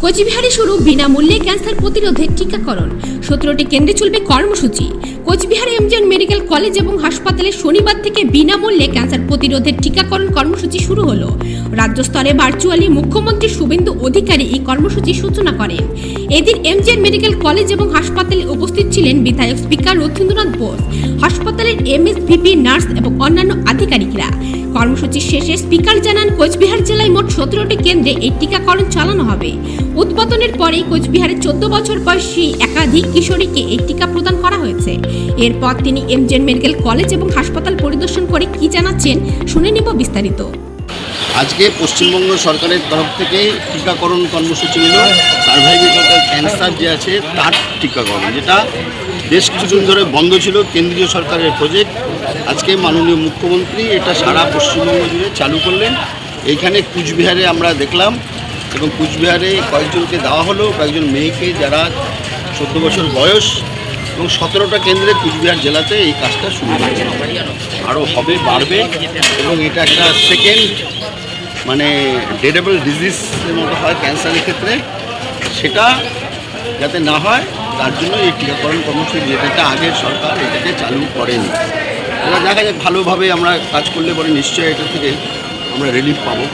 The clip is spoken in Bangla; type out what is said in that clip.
কোচবিহারে শুরু বিনামূল্যে ক্যান্সার প্রতিরোধের টিকাকরণ। 17টি কেন্দ্রে চলবে কর্মসূচি। কোচবিহার এমজিএন মেডিকেল কলেজ এবং হাসপাতালে শনিবার থেকে বিনামূল্যে ক্যান্সার প্রতিরোধের টিকাকরণ কর্মসূচি শুরু হলো। রাজ্য স্তরে ভার্চুয়ালি মুখ্যমন্ত্রী শুভেন্দু অধিকারী এই কর্মসূচির সূচনা করেন। এদিন এমজিএন মেডিকেল কলেজ এবং হাসপাতালে উপস্থিত ছিলেন বিধায়ক স্পিকার রথীন্দ্রনাথ বোস, হাসপাতালের এমএসভিপি, নার্স এবং অন্যান্য আধিকারিকরা। কর্মসূচির শেষে স্পিকার জানান, কোচবিহার জেলায় মোট 17টি কেন্দ্রে এই টিকাকরণ চালানো হবে। উদ্বোধনের পরেই কোচবিহারে 14 বছর বয়সী একাধিক কিশোরীকে এই টিকা প্রদান করা হয়েছে। এরপর তিনি এমজিএন মেডিকেল কলেজ এবং হাসপাতাল পরিদর্শন করে কি জানাচ্ছেন শুনে নেব বিস্তারিত। আজকে পশ্চিমবঙ্গ সরকারের তরফ থেকে টিকাকরণ কর্মসূচি নিল সার্ভাইভাল ক্যান্সার যে আছে তার টিকাকরণ, যেটা বেশ কিছুদিন ধরে বন্ধ ছিল। কেন্দ্রীয় সরকারের প্রজেক্ট, আজকে মাননীয় মুখ্যমন্ত্রী এটা সারা পশ্চিমবঙ্গ জুড়ে চালু করলেন। এইখানে কুচবিহারে আমরা দেখলাম এবং কুচবিহারে কয়েকজনকে দেওয়া হলো, কয়েকজন মেয়েকে যারা 14 বছর বয়স, এবং 17টা কেন্দ্রে কুচবিহার জেলাতে এই কাজটা শুরু হয়েছে। আরও হবে, বাড়বে, এবং এটা একটা সেকেন্ড ডেডেবল ডিজিজের মতো হয় ক্যান্সারের ক্ষেত্রে, সেটা যাতে না হয় তার জন্য এই টিকাকরণ কর্মসূচি, যেটা আগের সরকার এটাকে চালু করেনি। এটা দেখা যাক, ভালোভাবে আমরা কাজ করলে পরে নিশ্চয়ই এটা থেকে আমরা রিলিফ পাবো।